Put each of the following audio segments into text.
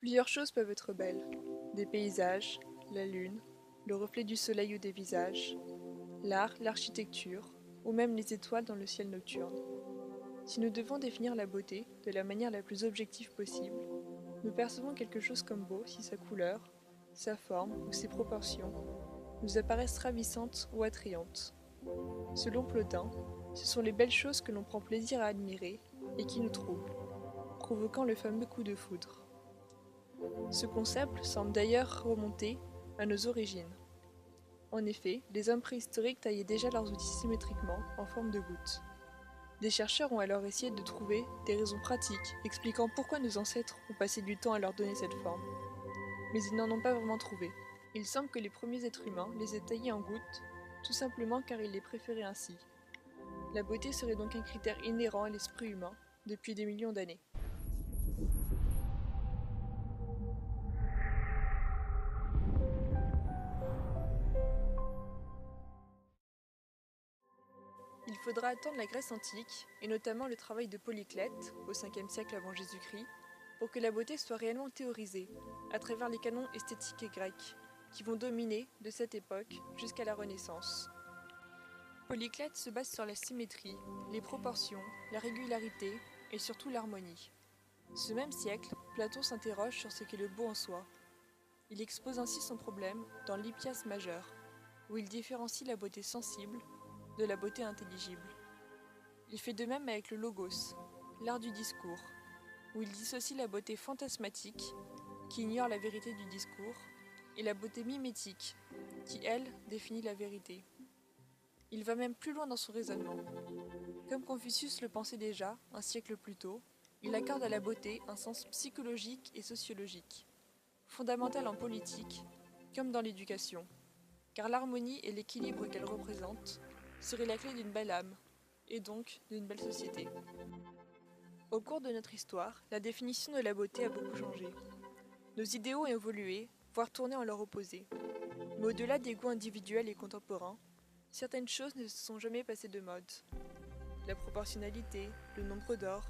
Plusieurs choses peuvent être belles. Des paysages, la lune, le reflet du soleil ou des visages, l'art, l'architecture, ou même les étoiles dans le ciel nocturne. Si nous devons définir la beauté de la manière la plus objective possible, nous percevons quelque chose comme beau si sa couleur, sa forme ou ses proportions nous apparaissent ravissantes ou attrayantes. Selon Plotin, ce sont les belles choses que l'on prend plaisir à admirer et qui nous troublent, provoquant le fameux coup de foudre. Ce concept semble d'ailleurs remonter à nos origines. En effet, les hommes préhistoriques taillaient déjà leurs outils symétriquement en forme de gouttes. Des chercheurs ont alors essayé de trouver des raisons pratiques expliquant pourquoi nos ancêtres ont passé du temps à leur donner cette forme. Mais ils n'en ont pas vraiment trouvé. Il semble que les premiers êtres humains les aient taillés en gouttes, tout simplement car ils les préféraient ainsi. La beauté serait donc un critère inhérent à l'esprit humain depuis des millions d'années. Il faudra attendre la Grèce antique, et notamment le travail de Polyclète, au 5e siècle avant Jésus-Christ, pour que la beauté soit réellement théorisée, à travers les canons esthétiques grecs, qui vont dominer de cette époque jusqu'à la Renaissance. Polyclète se base sur la symétrie, les proportions, la régularité et surtout l'harmonie. Ce même siècle, Platon s'interroge sur ce qu'est le beau en soi. Il expose ainsi son problème dans l'Hippias majeur, où il différencie la beauté sensible de la beauté intelligible. Il fait de même avec le logos, l'art du discours, où il dissocie la beauté fantasmatique, qui ignore la vérité du discours, et la beauté mimétique, qui, elle, définit la vérité. Il va même plus loin dans son raisonnement. Comme Confucius le pensait déjà, un siècle plus tôt, il accorde à la beauté un sens psychologique et sociologique, fondamental en politique, comme dans l'éducation, car l'harmonie et l'équilibre qu'elle représente seraient la clé d'une belle âme, et donc d'une belle société. Au cours de notre histoire, la définition de la beauté a beaucoup changé. Nos idéaux ont évolué, voire tourné en leur opposé. Mais au-delà des goûts individuels et contemporains, certaines choses ne se sont jamais passées de mode. La proportionnalité, le nombre d'or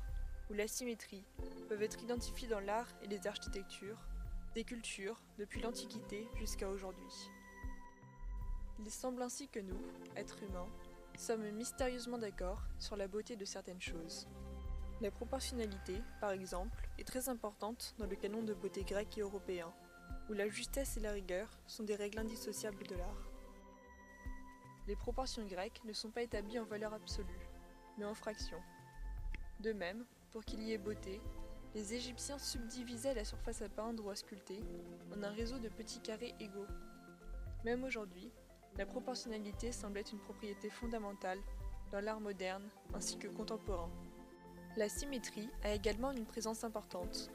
ou la symétrie peuvent être identifiés dans l'art et les architectures, des cultures, depuis l'Antiquité jusqu'à aujourd'hui. Il semble ainsi que nous, êtres humains, sommes mystérieusement d'accord sur la beauté de certaines choses. La proportionnalité, par exemple, est très importante dans le canon de beauté grec et européen, où la justesse et la rigueur sont des règles indissociables de l'art. Les proportions grecques ne sont pas établies en valeur absolue, mais en fractions. De même, pour qu'il y ait beauté, les Égyptiens subdivisaient la surface à peindre ou à sculpter en un réseau de petits carrés égaux. Même aujourd'hui, la proportionnalité semble être une propriété fondamentale dans l'art moderne ainsi que contemporain. La symétrie a également une présence importante.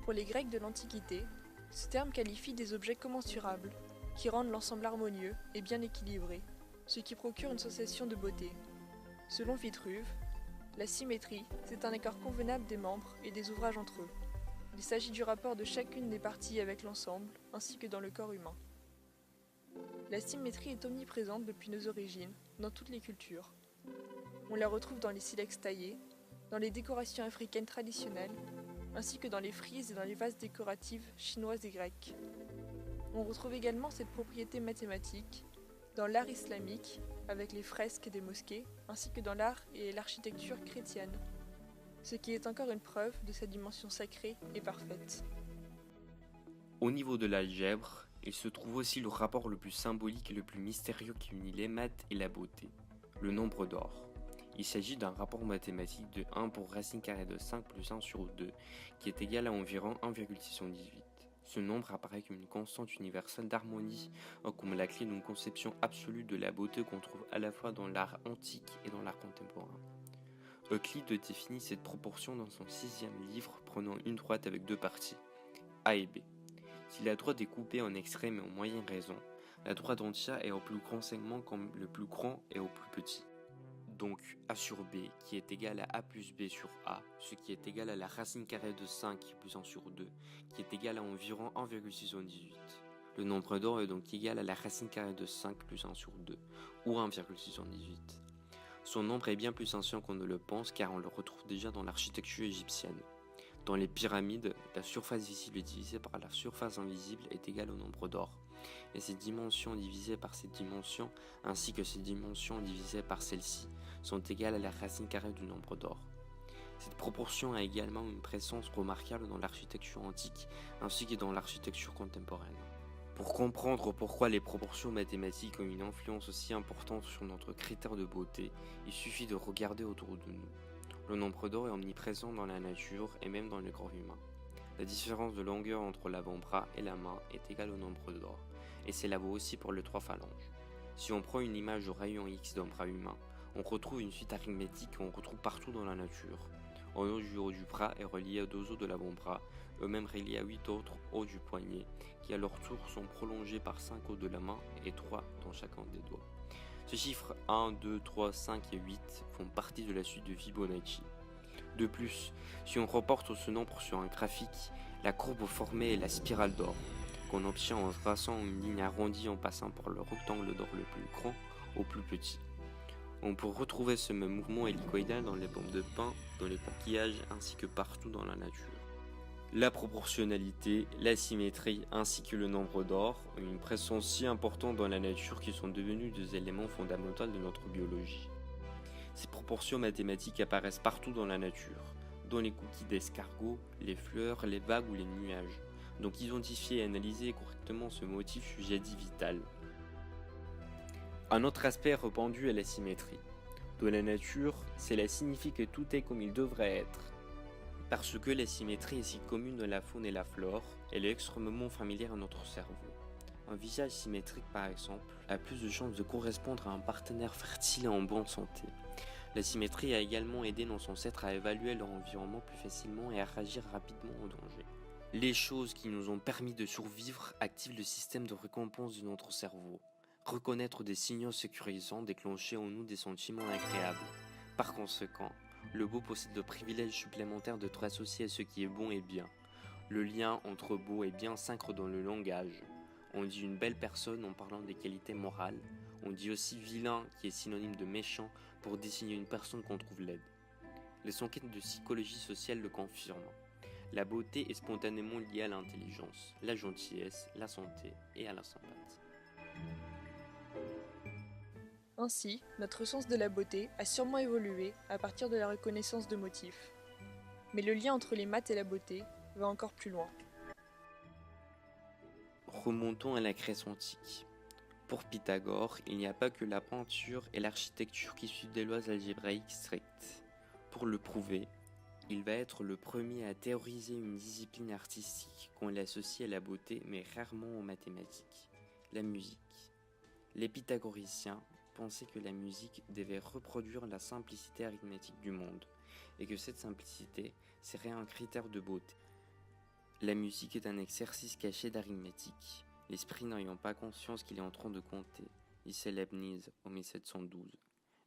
Pour les Grecs de l'Antiquité, ce terme qualifie des objets commensurables, qui rendent l'ensemble harmonieux et bien équilibré, ce qui procure une sensation de beauté. Selon Vitruve, la symétrie, c'est un accord convenable des membres et des ouvrages entre eux. Il s'agit du rapport de chacune des parties avec l'ensemble, ainsi que dans le corps humain. La symétrie est omniprésente depuis nos origines, dans toutes les cultures. On la retrouve dans les silex taillés, dans les décorations africaines traditionnelles, ainsi que dans les frises et dans les vases décoratives chinoises et grecques. On retrouve également cette propriété mathématique dans l'art islamique, avec les fresques des mosquées, ainsi que dans l'art et l'architecture chrétienne, ce qui est encore une preuve de sa dimension sacrée et parfaite. Au niveau de l'algèbre, il se trouve aussi le rapport le plus symbolique et le plus mystérieux qui unit les maths et la beauté, le nombre d'or. Il s'agit d'un rapport mathématique de 1 pour racine carrée de 5 plus 1 sur 2, qui est égal à environ 1,618. Ce nombre apparaît comme une constante universelle d'harmonie, comme la clé d'une conception absolue de la beauté qu'on trouve à la fois dans l'art antique et dans l'art contemporain. Euclide définit cette proportion dans son 6e livre, prenant une droite avec deux parties, A et B. Si la droite est coupée en extrême et en moyenne raison, la droite entière est au plus grand segment comme le plus grand est au plus petit. Donc A sur B qui est égal à A plus B sur A, ce qui est égal à la racine carrée de 5 plus 1 sur 2, qui est égal à environ 1,618. Le nombre d'or est donc égal à la racine carrée de 5 plus 1 sur 2, ou 1,618. Son nombre est bien plus ancien qu'on ne le pense car on le retrouve déjà dans l'architecture égyptienne. Dans les pyramides, la surface visible divisée par la surface invisible est égale au nombre d'or. Et ces dimensions divisées par ces dimensions, ainsi que ces dimensions divisées par celles-ci, sont égales à la racine carrée du nombre d'or. Cette proportion a également une présence remarquable dans l'architecture antique, ainsi que dans l'architecture contemporaine. Pour comprendre pourquoi les proportions mathématiques ont une influence aussi importante sur notre critère de beauté, il suffit de regarder autour de nous. Le nombre d'or est omniprésent dans la nature et même dans le corps humain. La différence de longueur entre l'avant-bras et la main est égale au nombre d'or, et c'est la vaut aussi pour les 3 phalanges. Si on prend une image au rayon X d'un bras humain, on retrouve une suite arithmétique qu'on retrouve partout dans la nature. En haut du bras est relié à 2 os de l'avant-bras, eux-mêmes reliés à 8 autres os du poignet, qui à leur tour sont prolongés par 5 os de la main et 3 dans chacun des doigts. Ces chiffres 1, 2, 3, 5 et 8 font partie de la suite de Fibonacci. De plus, si on reporte ce nombre sur un graphique, la courbe formée est la spirale d'or, qu'on obtient en traçant une ligne arrondie en passant par le rectangle d'or le plus grand au plus petit. On peut retrouver ce même mouvement hélicoïdal dans les pommes de pin, dans les coquillages ainsi que partout dans la nature. La proportionnalité, la symétrie ainsi que le nombre d'or ont une présence si importante dans la nature qu'ils sont devenus des éléments fondamentaux de notre biologie. Ces proportions mathématiques apparaissent partout dans la nature, dans les cookies d'escargots, les fleurs, les vagues ou les nuages. Donc identifier et analyser correctement ce motif sujet dit vital. Un autre aspect répandu est la symétrie. Dans la nature, cela signifie que tout est comme il devrait être. Parce que la symétrie est si commune dans la faune et la flore, elle est extrêmement familière à notre cerveau. Un visage symétrique par exemple a plus de chances de correspondre à un partenaire fertile et en bonne santé. La symétrie a également aidé nos ancêtres à évaluer leur environnement plus facilement et à réagir rapidement au danger. Les choses qui nous ont permis de survivre activent le système de récompense de notre cerveau. Reconnaître des signaux sécurisants déclenchait en nous des sentiments agréables. Par conséquent, le beau possède le privilège supplémentaire d'être associé à ce qui est bon et bien. Le lien entre beau et bien s'ancre dans le langage. On dit une belle personne en parlant des qualités morales. On dit aussi vilain, qui est synonyme de méchant, pour désigner une personne qu'on trouve laide. Les enquêtes de psychologie sociale le confirment. La beauté est spontanément liée à l'intelligence, la gentillesse, la santé et à la sympathie. Ainsi, notre sens de la beauté a sûrement évolué à partir de la reconnaissance de motifs. Mais le lien entre les maths et la beauté va encore plus loin. Remontons à la Grèce antique. Pour Pythagore, il n'y a pas que la peinture et l'architecture qui suivent des lois algébraïques strictes. Pour le prouver, il va être le premier à théoriser une discipline artistique qu'on l'associe à la beauté mais rarement aux mathématiques, la musique. Les pythagoriciens pensaient que la musique devait reproduire la simplicité arithmétique du monde et que cette simplicité serait un critère de beauté. La musique est un exercice caché d'arithmétique, l'esprit n'ayant pas conscience qu'il est en train de compter, disait Leibniz en 1712.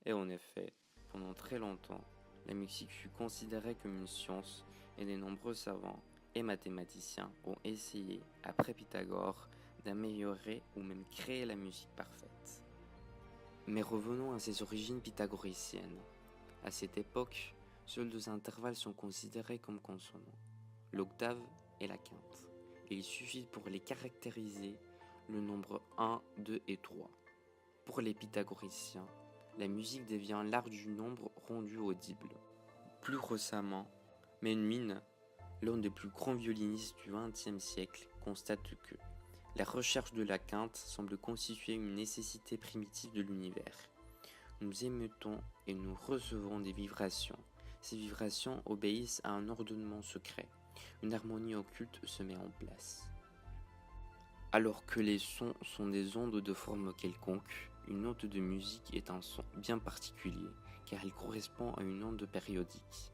Et en effet, pendant très longtemps, la musique fut considérée comme une science et de nombreux savants et mathématiciens ont essayé, après Pythagore, d'améliorer ou même créer la musique parfaite. Mais revenons à ses origines pythagoriciennes. À cette époque, seuls 2 intervalles sont considérés comme consonants, l'octave et la quinte. Et il suffit pour les caractériser le nombre 1, 2 et 3. Pour les pythagoriciens, la musique devient l'art du nombre rendu audible. Plus récemment, Menuhin, l'un des plus grands violinistes du XXe siècle, constate que la recherche de la quinte semble constituer une nécessité primitive de l'univers. Nous émettons et nous recevons des vibrations. Ces vibrations obéissent à un ordonnement secret. Une harmonie occulte se met en place. Alors que les sons sont des ondes de forme quelconque, une note de musique est un son bien particulier, car elle correspond à une onde périodique.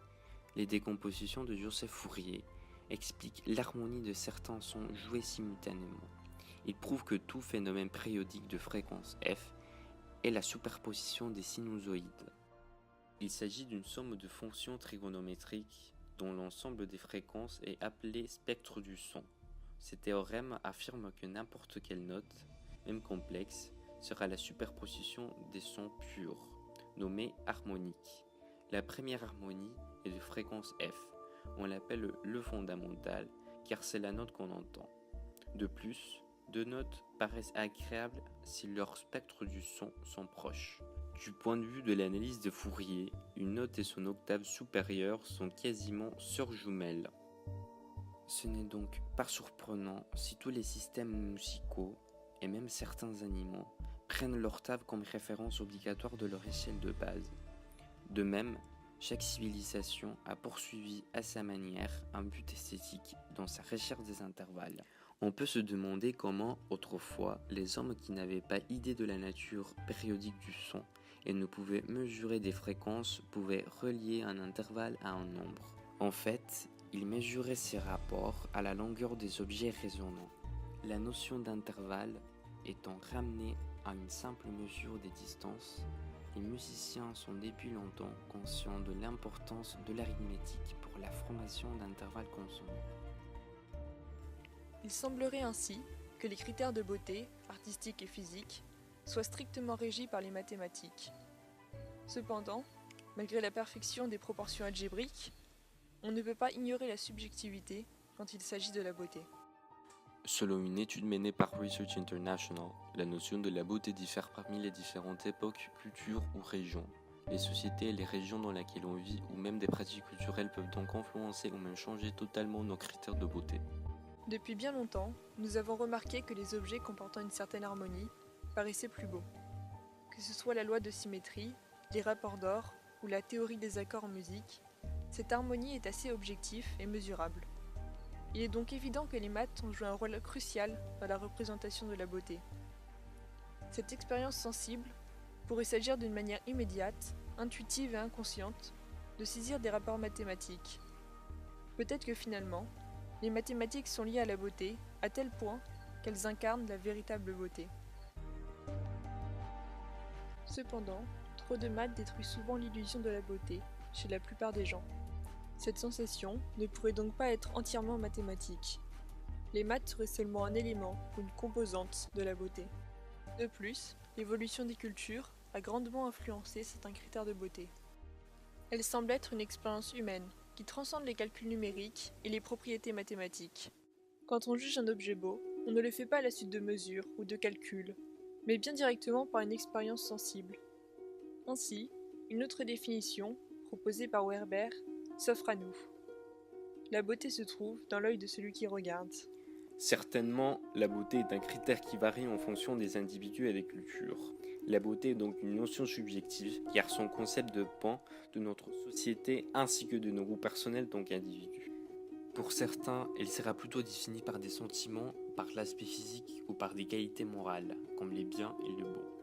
Les décompositions de Joseph Fourier expliquent l'harmonie de certains sons joués simultanément. Il prouve que tout phénomène périodique de fréquence f est la superposition des sinusoïdes. Il s'agit d'une somme de fonctions trigonométriques dont l'ensemble des fréquences est appelé spectre du son. Ce théorème affirme que n'importe quelle note, même complexe, sera la superposition des sons purs, nommés harmoniques. La première harmonie est de fréquence f, On l'appelle le fondamental, car c'est la note qu'on entend. De plus, deux notes paraissent agréables si leurs spectres du son sont proches. Du point de vue de l'analyse de Fourier, une note et son octave supérieure sont quasiment sœurs jumelles. Ce n'est donc pas surprenant si tous les systèmes musicaux, et même certains animaux, prennent l'octave comme référence obligatoire de leur échelle de base. De même, chaque civilisation a poursuivi à sa manière un but esthétique dans sa recherche des intervalles. On peut se demander comment, autrefois, les hommes qui n'avaient pas idée de la nature périodique du son et ne pouvaient mesurer des fréquences pouvaient relier un intervalle à un nombre. En fait, ils mesuraient ces rapports à la longueur des objets résonnants. La notion d'intervalle étant ramenée à une simple mesure des distances, les musiciens sont depuis longtemps conscients de l'importance de l'arithmétique pour la formation d'intervalles consonants. Il semblerait ainsi que les critères de beauté, artistiques et physiques, soient strictement régis par les mathématiques. Cependant, malgré la perfection des proportions algébriques, on ne peut pas ignorer la subjectivité quand il s'agit de la beauté. Selon une étude menée par Research International, la notion de la beauté diffère parmi les différentes époques, cultures ou régions. Les sociétés et les régions dans lesquelles on vit ou même des pratiques culturelles peuvent donc influencer ou même changer totalement nos critères de beauté. Depuis bien longtemps, nous avons remarqué que les objets comportant une certaine harmonie paraissaient plus beaux. Que ce soit la loi de symétrie, les rapports d'or ou la théorie des accords en musique, cette harmonie est assez objective et mesurable. Il est donc évident que les maths ont joué un rôle crucial dans la représentation de la beauté. Cette expérience sensible pourrait s'agir d'une manière immédiate, intuitive et inconsciente de saisir des rapports mathématiques. Peut-être que finalement, les mathématiques sont liées à la beauté à tel point qu'elles incarnent la véritable beauté. Cependant, trop de maths détruit souvent l'illusion de la beauté chez la plupart des gens. Cette sensation ne pourrait donc pas être entièrement mathématique. Les maths seraient seulement un élément ou une composante de la beauté. De plus, l'évolution des cultures a grandement influencé certains critères de beauté. Elle semble être une expérience humaine qui transcende les calculs numériques et les propriétés mathématiques. Quand on juge un objet beau, on ne le fait pas à la suite de mesures ou de calculs, mais bien directement par une expérience sensible. Ainsi, une autre définition, proposée par Werber, s'offre à nous. La beauté se trouve dans l'œil de celui qui regarde. Certainement, la beauté est un critère qui varie en fonction des individus et des cultures. La beauté est donc une notion subjective, car son concept dépend de notre société ainsi que de nos goûts personnels en tant qu'individus. Pour certains, elle sera plutôt définie par des sentiments, par l'aspect physique ou par des qualités morales, comme les biens et le beau.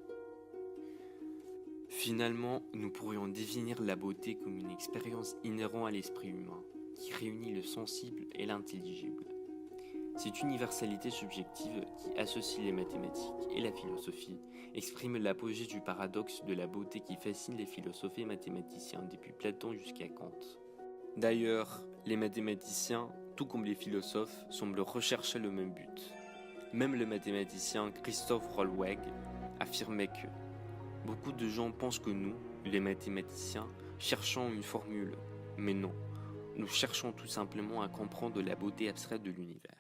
Finalement, nous pourrions définir la beauté comme une expérience inhérente à l'esprit humain, qui réunit le sensible et l'intelligible. Cette universalité subjective qui associe les mathématiques et la philosophie exprime l'apogée du paradoxe de la beauté qui fascine les philosophes et mathématiciens depuis Platon jusqu'à Kant. D'ailleurs, les mathématiciens, tout comme les philosophes, semblent rechercher le même but. Même le mathématicien Christoph Rollweg affirmait que beaucoup de gens pensent que nous, les mathématiciens, cherchons une formule, mais non, nous cherchons tout simplement à comprendre la beauté abstraite de l'univers.